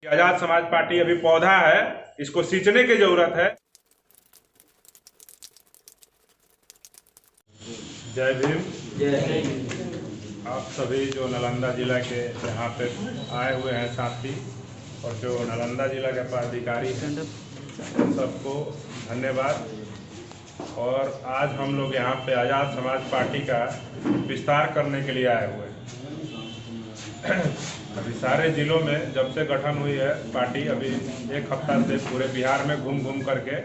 Azad Samaj party अभी पौधा है, इसको सींचने की जरूरत है। जय भीम। जय। आप सभी जो नालंदा जिला के यहाँ पे आए हुए हैं साथी और जो नालंदा जिला के पदाधिकारी हैं, उन सबको धन्यवाद। और आज हम लोग यहाँ पे आज़ाद समाज पार्टी का विस्तार करने के लिए आए हुए हैं। अभी सारे जिलों में जब से गठन हुई है पार्टी, अभी एक हफ्ता से पूरे बिहार में घूम घूम करके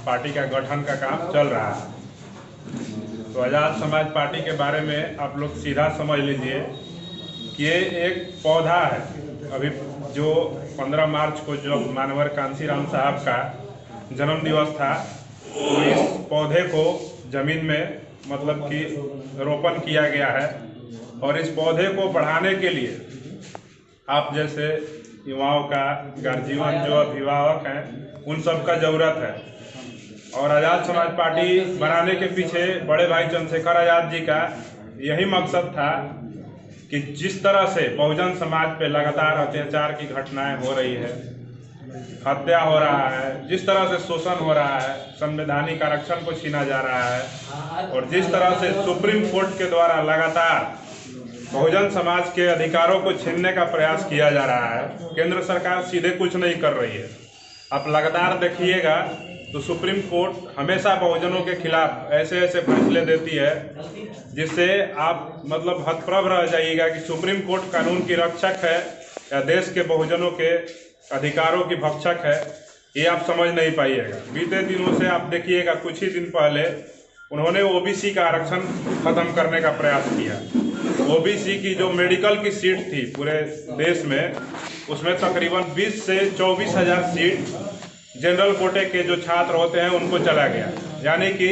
पार्टी का गठन का काम चल रहा है। तो आज़ाद समाज पार्टी के बारे में आप लोग सीधा समझ लीजिए कि ये एक पौधा है। अभी जो 15 मार्च को जो मानवर कांसीराम साहब का जन्म दिवस था, तो इस पौधे को जमीन में मतलब कि रोपण किया गया है। और इस पौधे को बढ़ाने के लिए आप जैसे युवाओं का, गार्जियन जो अभिभावक हैं, उन सब का ज़रूरत है। और आज़ाद समाज पार्टी बनाने के पीछे बड़े भाई चंद्रशेखर आज़ाद जी का यही मकसद था कि जिस तरह से बहुजन समाज पे लगातार अत्याचार की घटनाएं हो रही है, हत्या हो रहा है, जिस तरह से शोषण हो रहा है, संवैधानिक आरक्षण को छीना जा रहा है, और जिस तरह से सुप्रीम कोर्ट के द्वारा लगातार बहुजन समाज के अधिकारों को छीनने का प्रयास किया जा रहा है, केंद्र सरकार सीधे कुछ नहीं कर रही है। आप लगातार देखिएगा तो सुप्रीम कोर्ट हमेशा बहुजनों के खिलाफ ऐसे ऐसे फैसले देती है जिससे आप मतलब हतप्रभ रह जाइएगा कि सुप्रीम कोर्ट कानून की रक्षक है या देश के बहुजनों के अधिकारों की भक्षक है, ये आप समझ नहीं पाइएगा। बीते दिनों से आप देखिएगा, कुछ ही दिन पहले उन्होंने ओबीसी का आरक्षण खत्म करने का प्रयास किया। ओबीसी की जो मेडिकल की सीट थी पूरे देश में, उसमें तकरीबन 20 से 24 हज़ार सीट जनरल कोटे के जो छात्र होते हैं उनको चला गया। यानी कि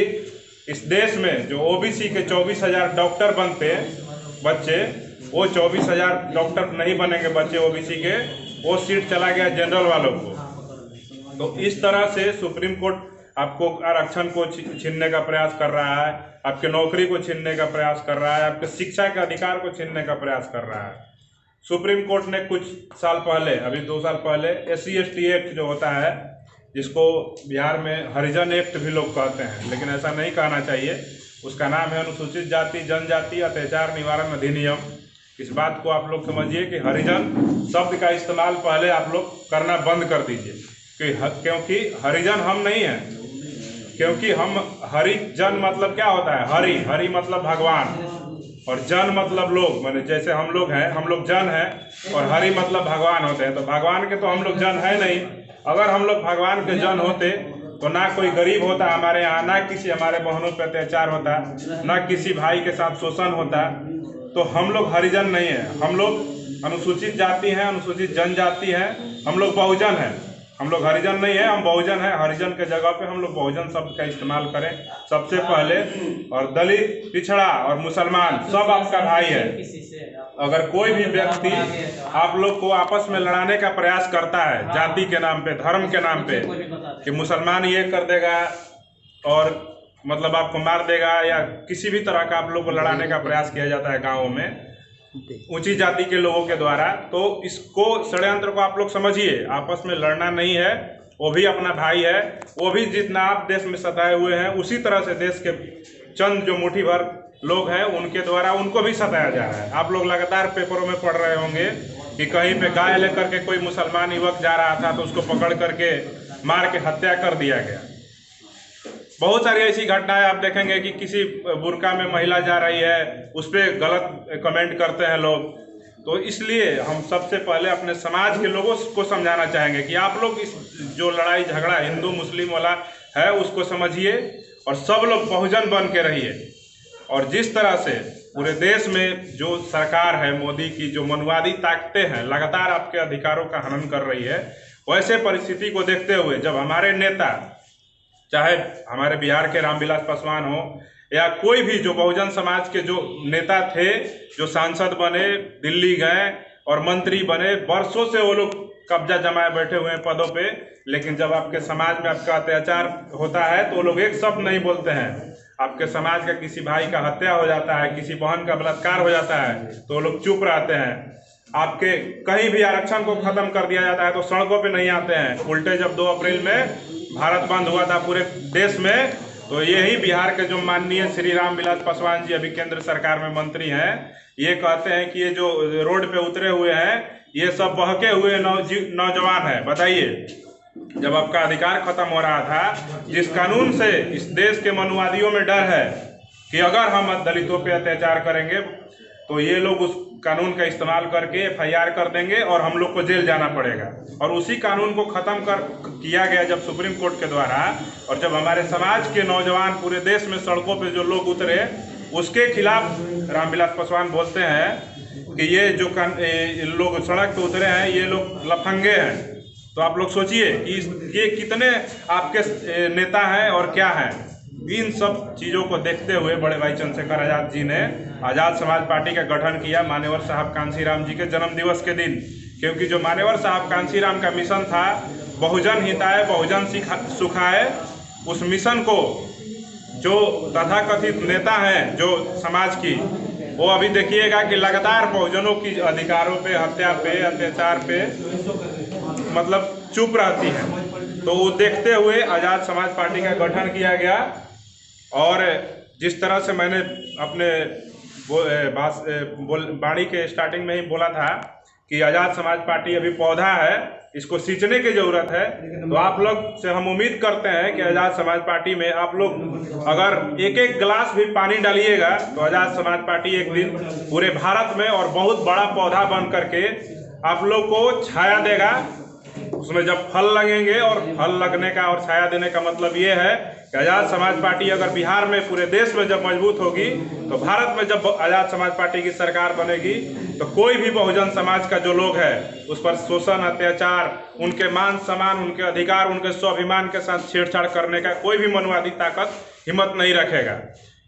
इस देश में जो ओबीसी के 24 हज़ार डॉक्टर बनते बच्चे, वो 24 हज़ार डॉक्टर नहीं बनेंगे बच्चे ओबीसी के, वो सीट चला गया जनरल वालों को। तो इस तरह से सुप्रीम कोर्ट आपको आरक्षण को छीनने का प्रयास कर रहा है, आपके नौकरी को छीनने का प्रयास कर रहा है, आपके शिक्षा के अधिकार को छीनने का प्रयास कर रहा है। सुप्रीम कोर्ट ने कुछ साल पहले, अभी 2 साल पहले, SC/ST एक्ट जो होता है, जिसको बिहार में हरिजन एक्ट भी लोग कहते हैं, लेकिन ऐसा नहीं कहना चाहिए, उसका नाम है अनुसूचित जाति जनजाति अत्याचार निवारण अधिनियम। इस बात को आप लोग समझिए कि हरिजन शब्द का इस्तेमाल पहले आप लोग करना बंद कर दीजिए, क्योंकि हरिजन हम नहीं हैं। क्योंकि हम हरिजन मतलब क्या होता है? हरि, हरि मतलब भगवान, और जन मतलब लोग, माने जैसे हम लोग हैं, हम लोग जन हैं, और हरि मतलब भगवान होते हैं। तो भगवान के तो हम लोग जन है नहीं। अगर हम लोग भगवान के जन होते तो ना कोई गरीब होता हमारे यहाँ, ना किसी हमारे बहनों पर अत्याचार होता, ना किसी भाई के साथ शोषण होता। तो हम लोग हरिजन नहीं है, हम लोग अनुसूचित जाति हैं, अनुसूचित जनजाति हैं, हम लोग बहुजन हैं। हम लोग हरिजन नहीं है, हम बहुजन हैं। हरिजन के जगह पे हम लोग बहुजन शब्द का इस्तेमाल करें सबसे पहले। और दलित, पिछड़ा और मुसलमान सब आपका भाई है। अगर कोई भी व्यक्ति आप लोग को आपस में लड़ाने का प्रयास करता है जाति के नाम पे, धर्म के नाम पे, कि मुसलमान ये कर देगा और मतलब आपको मार देगा, या किसी भी तरह का आप लोग को लड़ाने का प्रयास किया जाता है गाँवों में ऊंची जाति के लोगों के द्वारा, तो इसको षड्यंत्र को आप लोग समझिए। आपस में लड़ना नहीं है, वो भी अपना भाई है। वो भी जितना आप देश में सताए हुए हैं, उसी तरह से देश के चंद जो मुट्ठी भर लोग हैं उनके द्वारा उनको भी सताया जा रहा है। आप लोग लगातार पेपरों में पढ़ रहे होंगे कि कहीं पे गाय लेकर के कोई मुसलमान युवक जा रहा था तो उसको पकड़ करके मार के हत्या कर दिया गया। बहुत सारी ऐसी घटनाएं आप देखेंगे कि किसी बुर्का में महिला जा रही है, उस पर गलत कमेंट करते हैं लोग। तो इसलिए हम सबसे पहले अपने समाज के लोगों को समझाना चाहेंगे कि आप लोग इस जो लड़ाई झगड़ा हिंदू मुस्लिम वाला है उसको समझिए और सब लोग बहुजन बन के रहिए। और जिस तरह से पूरे देश में जो सरकार है मोदी की, जो मनुवादी ताकतें हैं, लगातार आपके अधिकारों का हनन कर रही है, वैसे परिस्थिति को देखते हुए जब हमारे नेता, चाहे हमारे बिहार के रामविलास पासवान हो या कोई भी जो बहुजन समाज के जो नेता थे, जो सांसद बने, दिल्ली गए और मंत्री बने, वर्षों से वो लोग कब्जा जमाए बैठे हुए हैं पदों पे, लेकिन जब आपके समाज में आपका अत्याचार होता है तो वो लोग एक शब्द नहीं बोलते हैं। आपके समाज का किसी भाई का हत्या हो जाता है, किसी बहन का बलात्कार हो जाता है तो वो लोग चुप रहते हैं। आपके कहीं भी आरक्षण को खत्म कर दिया जाता है तो सड़कों पे नहीं आते हैं। उल्टे जब 2 अप्रैल में भारत बंद हुआ था पूरे देश में, तो यही बिहार के जो माननीय श्री रामविलास पासवान जी अभी केंद्र सरकार में मंत्री हैं, ये कहते हैं कि ये जो रोड पे उतरे हुए हैं ये सब बहके हुए नौजवान हैं। बताइए, जब आपका अधिकार खत्म हो रहा था, जिस कानून से इस देश के मनुवादियों में डर है कि अगर हम दलितों पे अत्याचार करेंगे तो ये लोग उस कानून का इस्तेमाल करके FIR कर देंगे और हम लोग को जेल जाना पड़ेगा। और उसी कानून को ख़त्म किया गया जब सुप्रीम कोर्ट के द्वारा, और जब हमारे समाज के नौजवान पूरे देश में सड़कों पे जो लोग उतरे, उसके खिलाफ रामविलास पासवान बोलते हैं कि ये जो लोग सड़क पे उतरे हैं ये लोग लफंगे हैं। तो आप लोग सोचिए कि ये कितने आपके नेता हैं और क्या हैं। इन सब चीज़ों को देखते हुए बड़े भाई चंद्रशेखर आज़ाद जी ने आज़ाद समाज पार्टी का गठन किया मान्यवर साहब कांशीराम जी के जन्म दिवस के दिन। क्योंकि जो मान्यवर साहब कांशीराम का मिशन था, बहुजन हिताय बहुजन सुखाय, उस मिशन को जो तथाकथित नेता हैं जो समाज की, वो अभी देखिएगा कि लगातार बहुजनों की अधिकारों पे, हत्या पे, अत्याचार पे मतलब चुप रहती है। तो वो देखते हुए आज़ाद समाज पार्टी का गठन किया गया। और जिस तरह से मैंने अपने वाणी के स्टार्टिंग में ही बोला था कि आज़ाद समाज पार्टी अभी पौधा है, इसको सींचने की ज़रूरत है। तो आप लोग से हम उम्मीद करते हैं कि आज़ाद समाज पार्टी में आप लोग अगर एक एक गिलास भी पानी डालिएगा तो आज़ाद समाज पार्टी एक दिन पूरे भारत में और बहुत बड़ा पौधा बन करके आप लोग को छाया देगा। उसमें जब फल लगेंगे, और फल लगने का और छाया देने का मतलब ये है कि आज़ाद समाज पार्टी अगर बिहार में पूरे देश में जब मजबूत होगी, तो भारत में जब आज़ाद समाज पार्टी की सरकार बनेगी, तो कोई भी बहुजन समाज का जो लोग है उस पर शोषण, अत्याचार, उनके मान सम्मान, उनके अधिकार, उनके स्वाभिमान के साथ छेड़छाड़ करने का कोई भी मनुवादी ताकत हिम्मत नहीं रखेगा।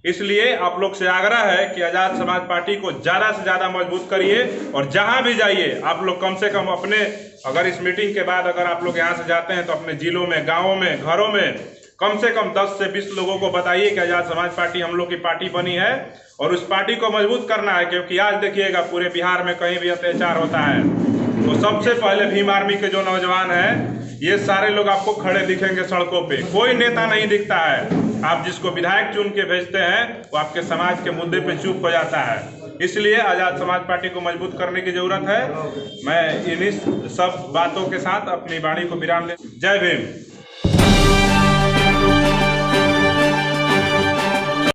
इसलिए आप लोग से आग्रह है कि आज़ाद समाज पार्टी को ज़्यादा से ज़्यादा मजबूत करिए। और जहां भी जाइए आप लोग कम से कम अपने, अगर इस मीटिंग के बाद अगर आप लोग यहां से जाते हैं तो अपने जिलों में, गाँवों में, घरों में कम से कम 10 से 20 लोगों को बताइए कि आज़ाद समाज पार्टी हम लोग की पार्टी बनी है और उस पार्टी को मजबूत करना है। क्योंकि आज देखिएगा पूरे बिहार में कहीं भी अत्याचार होता है तो सबसे पहले भीम आर्मी के जो नौजवान हैं, ये सारे लोग आपको खड़े दिखेंगे सड़कों पे। कोई नेता नहीं दिखता है। आप जिसको विधायक चुन के भेजते हैं वो आपके समाज के मुद्दे पे चुप हो जाता है। इसलिए आज़ाद समाज पार्टी को मजबूत करने की जरूरत है। मैं इन्हीं सब बातों के साथ अपनी वाणी को विराम दे। जय भीम।